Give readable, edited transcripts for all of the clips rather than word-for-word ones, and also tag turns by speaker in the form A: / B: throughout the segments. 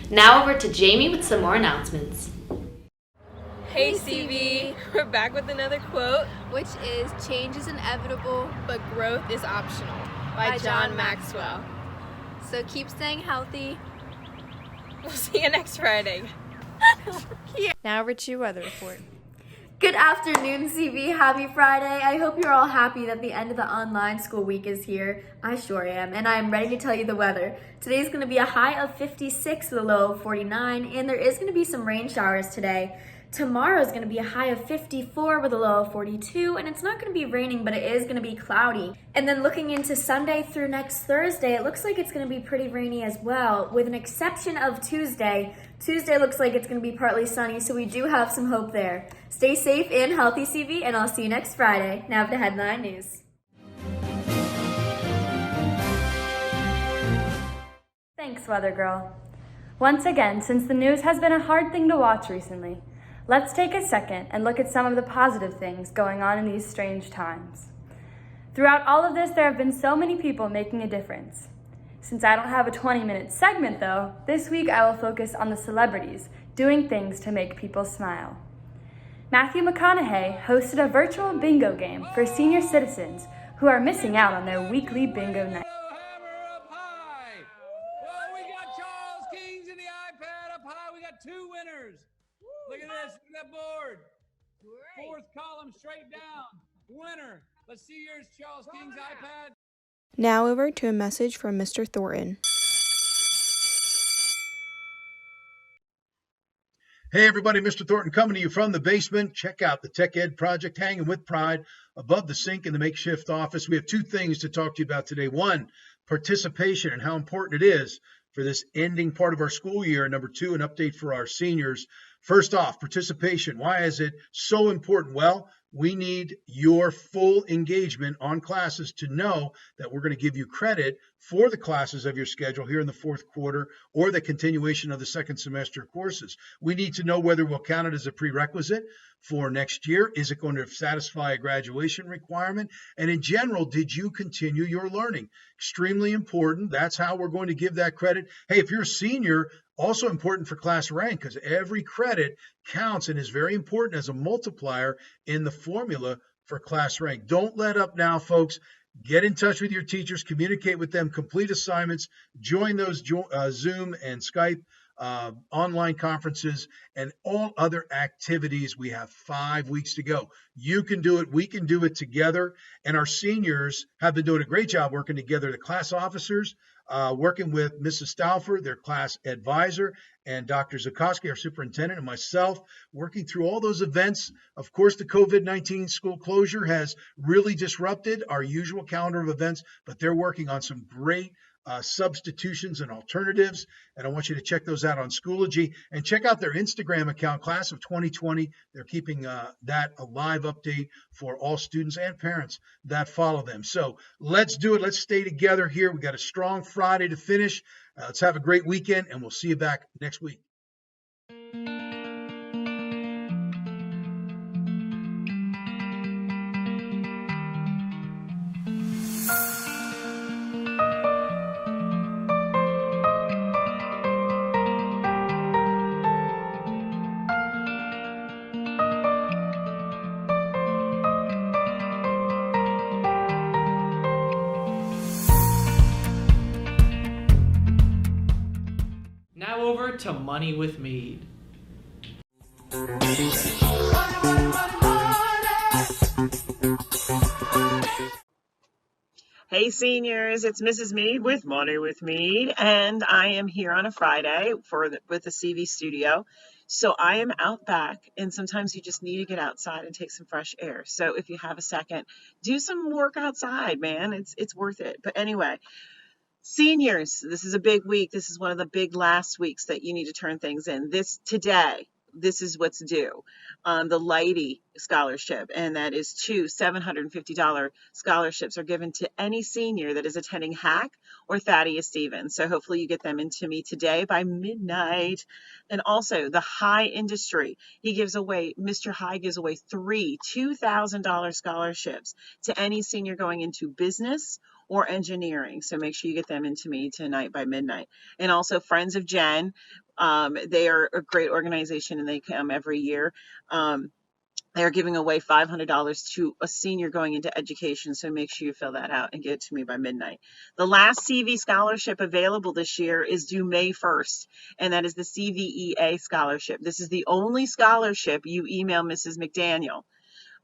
A: Now over to Jamie with some more announcements.
B: Hey CV, we're back with another quote,
C: which is change is inevitable,
B: but growth is optional, by John Maxwell.
C: So keep staying healthy.
B: We'll see you next Friday.
C: Yeah. Now over to your weather report.
D: Good afternoon, CV. Happy Friday. I hope you're all happy that the end of the online school week is here. I sure am, and I'm ready to tell you the weather. Today's going to be a high of 56 with a low of 49, and there is going to be some rain showers today. Tomorrow is going to be a high of 54 with a low of 42, and it's not going to be raining, but it is going to be cloudy. And then looking into Sunday through next Thursday, it looks like it's going to be pretty rainy as well, with an exception of Tuesday. Tuesday looks like it's going to be partly sunny, so we do have some hope there. Stay safe and healthy, CV, and I'll see you next Friday. Now to headline news.
E: Thanks, Weather Girl. Once again, since the news has been a hard thing to watch recently, let's take a second and look at some of the positive things going on in these strange times. Throughout all of this, there have been so many people making a difference. Since I don't have a 20-minute segment though, this week I will focus on the celebrities doing things to make people smile. Matthew McConaughey hosted a virtual bingo game for senior citizens who are missing out on their weekly bingo night.
F: Well, we got Charles Kings and the iPad up high. We got 2 winners. Look at this. Look at that board. Great. 4th column straight down. Winner. Let's see yours, Charles King's iPad.
G: Now over to a message from Mr. Thornton.
H: Hey everybody, Mr. Thornton coming to you from the basement. Check out the Tech Ed project hanging with pride above the sink in the makeshift office. We have 2 things to talk to you about today. 1, participation and how important it is for this ending part of our school year. And number 2, an update for our seniors. First off, participation. Why is it so important? Well, we need your full engagement on classes to know that we're going to give you credit for the classes of your schedule here in the 4th quarter or the continuation of the 2nd semester courses. We need to know whether we'll count it as a prerequisite for next year. Is it going to satisfy a graduation requirement? And in general, did you continue your learning? Extremely important. That's how we're going to give that credit. Hey, if you're a senior, also important for class rank because every credit counts and is very important as a multiplier in the formula for class rank. Don't let up now, folks. Get in touch with your teachers, communicate with them, complete assignments, join those Zoom and Skype online conferences, and all other activities. We have 5 weeks to go. You can do it. We can do it together. And our seniors have been doing a great job working together. The class officers, working with Mrs. Stauffer, their class advisor, and Dr. Zukoski, our superintendent, and myself, working through all those events. Of course, the COVID-19 school closure has really disrupted our usual calendar of events, but they're working on some great substitutions and alternatives. And I want you to check those out on Schoology and check out their Instagram account, Class of 2020. They're keeping that a live update for all students and parents that follow them. So let's do it. Let's stay together here. We got a strong Friday to finish. Let's have a great weekend, and we'll see you back next week.
I: Now over to Money with Mead.
J: Hey seniors, it's Mrs. Mead with Money with Mead, and I am here on a Friday with the CV studio. So I am out back, and sometimes you just need to get outside and take some fresh air. So if you have a second, do some work outside, man. It's worth it. But anyway, seniors, this is a big week. This is one of the big last weeks that you need to turn things in. This is what's due on the Leidy Scholarship, and that is 2 $750 scholarships are given to any senior that is attending Hack or Thaddeus Stevens. So hopefully you get them into me today by midnight. And also the High Industry, Mr. High gives away 3 $2,000 scholarships to any senior going into business or engineering. So make sure you get them into me tonight by midnight. And also Friends of Jen, They are a great organization and they come every year. They're giving away $500 to a senior going into education, so make sure you fill that out and get it to me by midnight. The last CV scholarship available this year is due May 1st, and that is the CVEA scholarship. This is the only scholarship you email Mrs. McDaniel.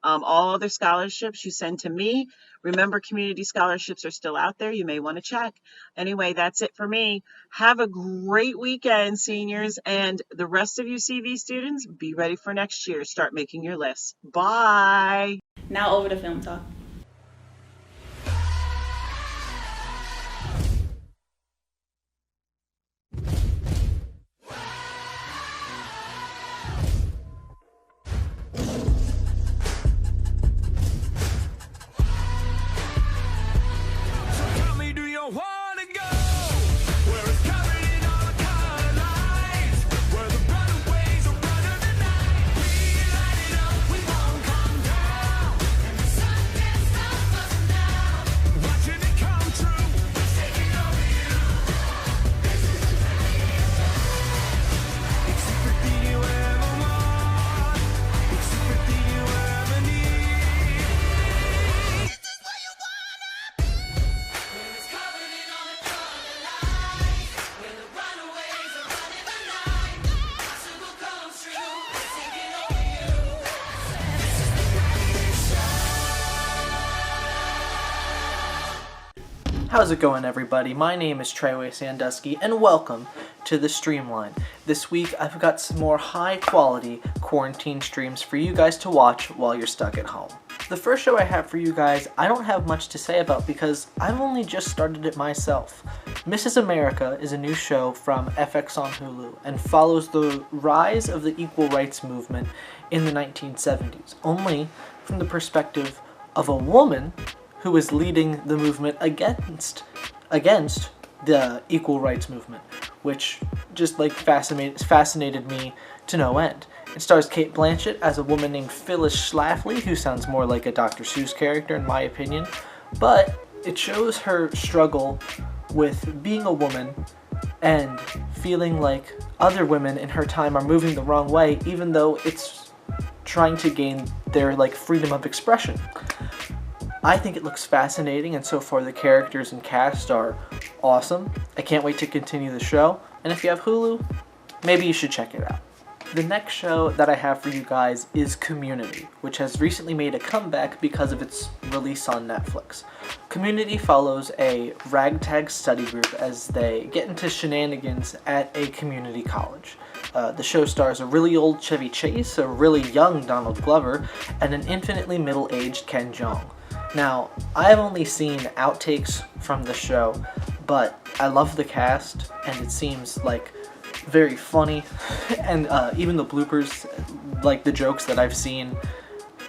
J: All other scholarships you send to me. Remember, community scholarships are still out there. You may want to check. Anyway, that's it for me. Have a great weekend, seniors, and the rest of you CV students, be ready for next year. Start making your lists. Bye.
K: Now over to Film Talk.
I: How's it going, everybody? My name is Treyway Sandusky, and welcome to the Streamline. This week, I've got some more high-quality quarantine streams for you guys to watch while you're stuck at home. The first show I have for you guys, I don't have much to say about because I've only just started it myself. Mrs. America is a new show from FX on Hulu and follows the rise of the equal rights movement in the 1970s, only from the perspective of a woman who is leading the movement against the equal rights movement, which just like fascinated me to no end. It stars Cate Blanchett as a woman named Phyllis Schlafly, who sounds more like a Dr. Seuss character in my opinion, but it shows her struggle with being a woman and feeling like other women in her time are moving the wrong way, even though it's trying to gain their like freedom of expression. I think it looks fascinating, and so far the characters and cast are awesome. I can't wait to continue the show, and if you have Hulu, maybe you should check it out. The next show that I have for you guys is Community, which has recently made a comeback because of its release on Netflix. Community follows a ragtag study group as they get into shenanigans at a community college. The show stars a really old Chevy Chase, a really young Donald Glover, and an infinitely middle-aged Ken Jeong. Now, I have only seen outtakes from the show, but I love the cast, and it seems like very funny, and even the bloopers, like the jokes that I've seen,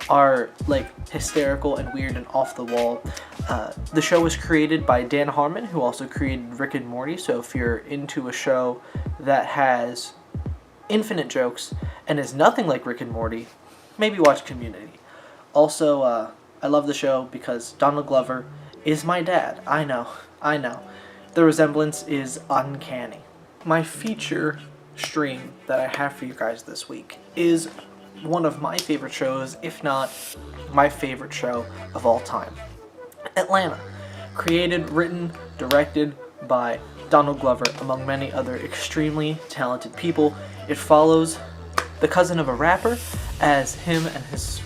I: are like hysterical and weird and off the wall. The show was created by Dan Harmon, who also created Rick and Morty, so if you're into a show that has infinite jokes and is nothing like Rick and Morty, maybe watch Community. Also, I love the show because Donald Glover is my dad. I know. The resemblance is uncanny. My feature stream that I have for you guys this week is one of my favorite shows, if not my favorite show of all time. Atlanta. Created, written, directed by Donald Glover, among many other extremely talented people. It follows the cousin of a rapper as him and his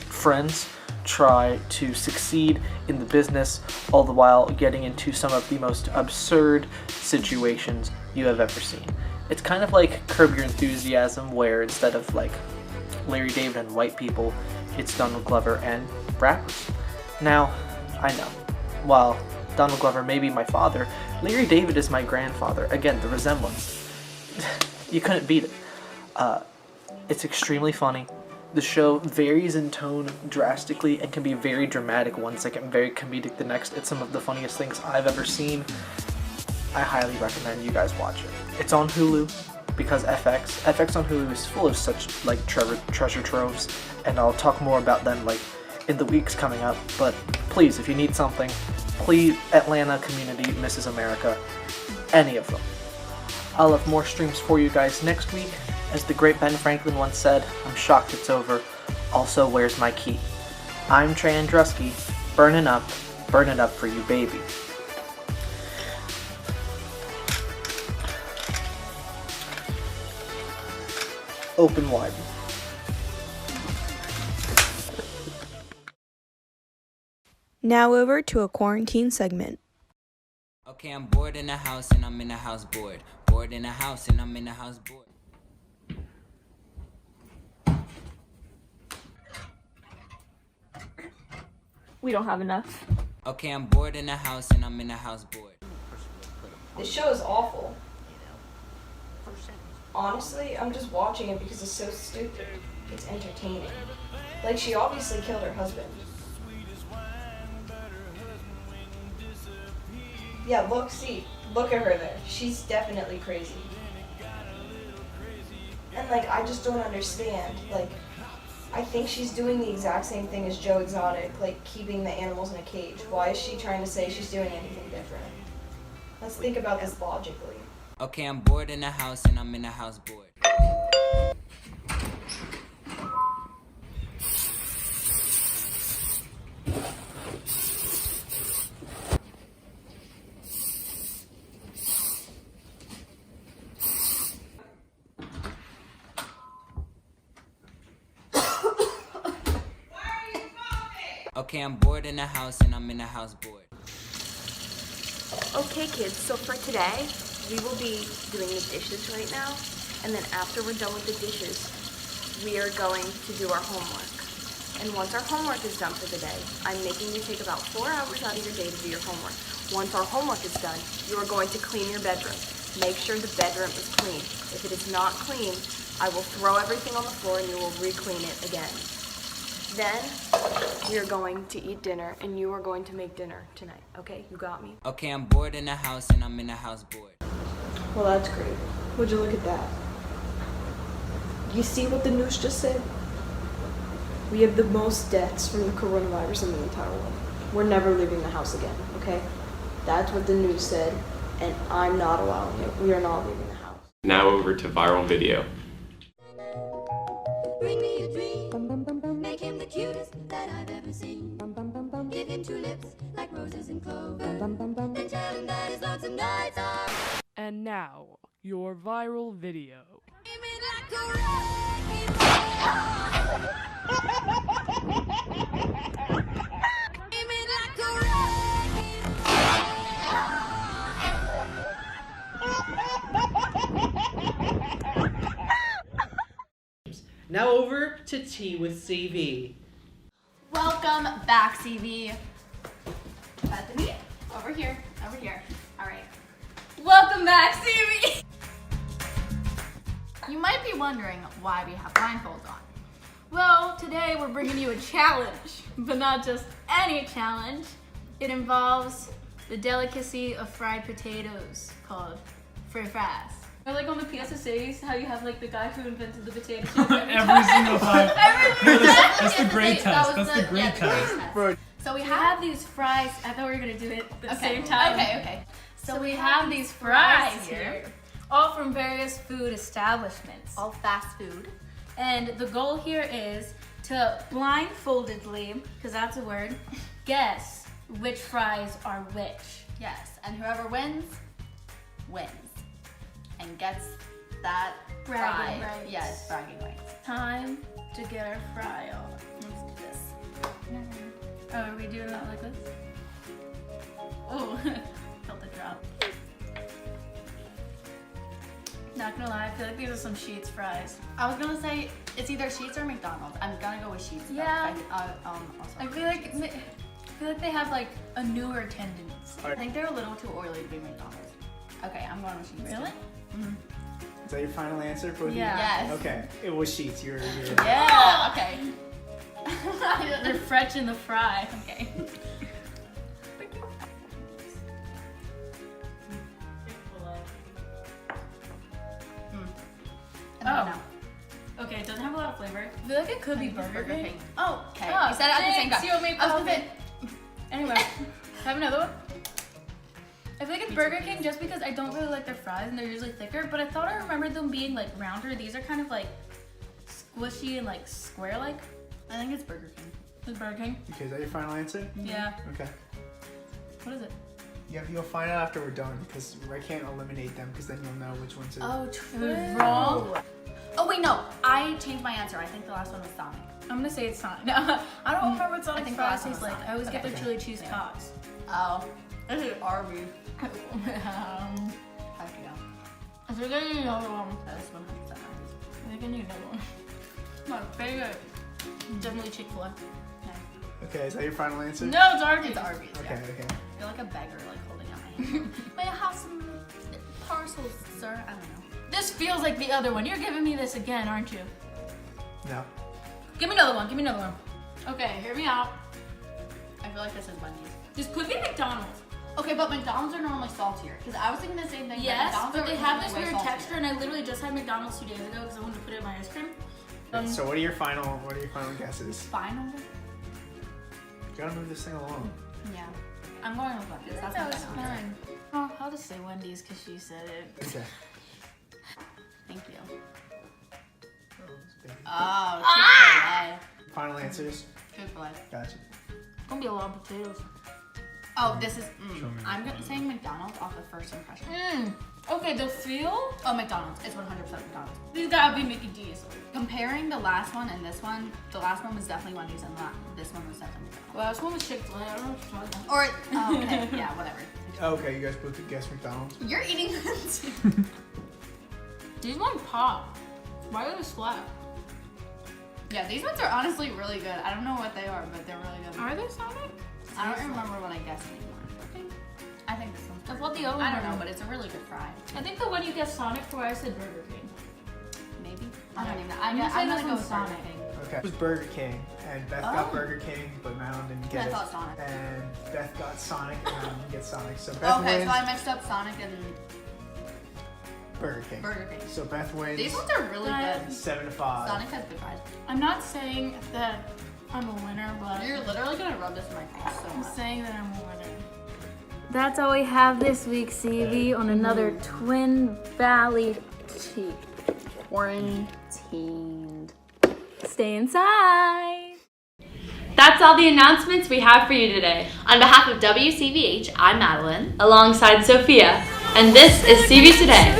I: friends try to succeed in the business, all the while getting into some of the most absurd situations you have ever seen. It's kind of like Curb Your Enthusiasm, where instead of like Larry David and white people, it's Donald Glover and rappers. Now, I know, while Donald Glover may be my father, Larry David is my grandfather. Again, the resemblance. You couldn't beat it. It's extremely funny. The show varies in tone drastically and can be very dramatic one second, very comedic the next. It's some of the funniest things I've ever seen. I highly recommend you guys watch it. It's on Hulu because FX on Hulu is full of such like treasure troves, and I'll talk more about them like in the weeks coming up. But please, if you need something, please, Atlanta, Community, Mrs. America, any of them. I'll have more streams for you guys next week. As the great Ben Franklin once said, I'm shocked it's over. Also, where's my key? I'm Trey Andruski. Burn it up for you, baby. Open wide.
G: Now over to a quarantine segment.
K: Okay, I'm bored in the house and I'm in the house bored. Bored in the house and I'm in the house bored.
B: We don't have enough.
K: Okay, I'm bored in the house and I'm in the house bored.
L: This show is awful. Honestly, I'm just watching it because it's so stupid. It's entertaining. Like, she obviously killed her husband. Yeah, look at her there. She's definitely crazy. And like, I just don't understand. Like, I think she's doing the exact same thing as Joe Exotic, like keeping the animals in a cage. Why is she trying to say she's doing anything different? Let's think about this logically.
K: Okay, I'm bored in the house and I'm in the house bored. Okay, I'm bored in the house and I'm in the house bored.
L: Okay kids, so for today, we will be doing the dishes right now, and then after we're done with the dishes, we are going to do our homework. And once our homework is done for the day, I'm making you take about 4 hours out of your day to do your homework. Once our homework is done, you are going to clean your bedroom. Make sure the bedroom is clean. If it is not clean, I will throw everything on the floor and you will re-clean it again. Then, we are going to eat dinner, and you are going to make dinner tonight, okay? You got me?
K: Okay, I'm bored in the house and I'm in the house bored.
L: Well, that's great. Would you look at that? You see what the news just said? We have the most deaths from the coronavirus in the entire world. We're never leaving the house again, okay? That's what the news said, and I'm not allowing it. We are not leaving the house.
M: Now over to viral video.
N: Bring me a dream, make him the cutest that I've ever seen. Give him 2 lips like roses and clover, and tell him that his lonesome nights are.
O: And now, your viral video.
I: Now over to Tea with CV.
C: Welcome back, CV. Bethany, over here. All right. Welcome back, CV. You might be wondering why we have blindfolds on. Well, today we're bringing you a challenge, but not just any challenge. It involves the delicacy of fried potatoes called fries. Or like on the PSSAs, how you have like the guy who invented the potato chip
P: Every single time. That's the great test. That's the great test.
C: So we have these fries. I thought we were gonna do it at the same time. Okay. So we have these fries here, all from various food establishments. All fast food. And the goal here is to blindfoldedly, because that's a word, guess which fries are which. Yes, and whoever wins, wins. And gets that bragging fry. Rights. Yes, bragging rights. Time to get our fry on. Let's do this. Oh, are we doing that like this? Oh, felt the drop. Not gonna lie, I feel like these are some Sheetz fries. I was gonna say it's either Sheetz or McDonald's. I'm gonna go with Sheetz. Yeah. I feel like they have like a newer tendency. I think they're a little too oily to be McDonald's. Okay, I'm going with Sheetz. Really? Mm-hmm.
P: Is that your final answer for
C: Yeah. Yes.
P: Okay, it was Sheetz. You're
C: Yeah. Okay. They're fresh in the fry. Okay. Oh. Okay, it doesn't have a lot of flavor. I feel like it could be Burger King. Oh, okay. You said it at the same time. I was gonna say. Anyway, have another one. I feel like it's Burger King just because I don't really like their fries and they're usually thicker, but I thought I remembered them being like rounder. These are kind of like squishy and like square-like. I think it's Burger King. It's Burger King.
P: Okay, is that your final answer?
C: Yeah.
P: Okay.
C: What is it?
P: Yeah, you'll find out after we're done because I can't eliminate them because then you'll know which ones are.
C: Oh, true. It was wrong. Oh wait, no. I changed my answer. I think the last one was Sonic. I'm gonna say it's Sonic. No, I don't remember what Sonic fries taste like. I always get their chili cheese tots. Oh. This is Arby's. Heck yeah. I think I need another one. That's 100% Arby's. I think I need another one. My favorite. Definitely Chick-fil-A.
P: Okay, is that your final answer?
C: No, it's Arby's. It's Arby's.
P: Okay,
C: yeah.
P: okay.
C: I feel like a beggar, like holding out my hand. May I have some parcels, sir? I don't know. This feels like the other one. You're giving me this again, aren't you?
P: No.
C: Give me another one. Give me another one. Okay, hear me out. I feel like this is Wendy's. Just could be McDonald's. Okay, but McDonald's are normally saltier. Because I was thinking the same thing. Yes, but they have this weird texture, and I literally just had McDonald's 2 days ago because I wanted to put it in my ice cream.
P: So what are your final guesses?
C: Final?
P: You gotta move this thing along.
C: Yeah. I'm going with Wendy's. That's my final answer. Oh, I'll just say Wendy's because she said it.
P: Okay.
C: Thank you. Oh, Chick-fil-A.
P: Final answers?
C: Chick-fil-A.
P: Gotcha.
C: It's gonna be a lot of potatoes. Oh, this is. I'm saying McDonald's off the first impression. Okay, the feel? Oh, McDonald's. It's 100% McDonald's. These gotta be Mickey D's. Comparing the last one and this one, the last one was definitely Wendy's and this one was definitely McDonald's. Well, this one was Chick-fil-A. I don't know what you're talking about. Or, okay, yeah, whatever.
P: Okay, you guys both guessed McDonald's.
C: You're eating this. These ones pop. Why are they flat? Yeah, these ones are honestly really good. I don't know what they are, but they're really good. Are they Sonic? I don't remember what I guessed anymore. I think this one's That's what the other one. I don't know, but it's a really good fry. I think the one you guessed Sonic for, I said Burger King. Maybe? I don't even know. I'm gonna go with Sonic.
P: Okay. It was Burger King, and Beth got Burger King, but Madeline didn't get it.
C: I thought Sonic.
P: And Beth got Sonic, and Madeline didn't get Sonic. So Beth wins.
C: So I mixed up Sonic and
P: Burger King.
C: Burger King.
P: So Beth wins.
C: These ones are really good.
P: 7-5.
C: Sonic has good fries. I'm not saying that I'm a winner, but you're literally gonna rub this in my face so much. I'm saying that I'm a winner.
D: That's all we have this week, CV, on another Twin Valley quarantined. Stay inside.
A: That's all the announcements we have for you today. On behalf of WCVH, I'm Madeline,
E: alongside Sophia, and this is CV Today.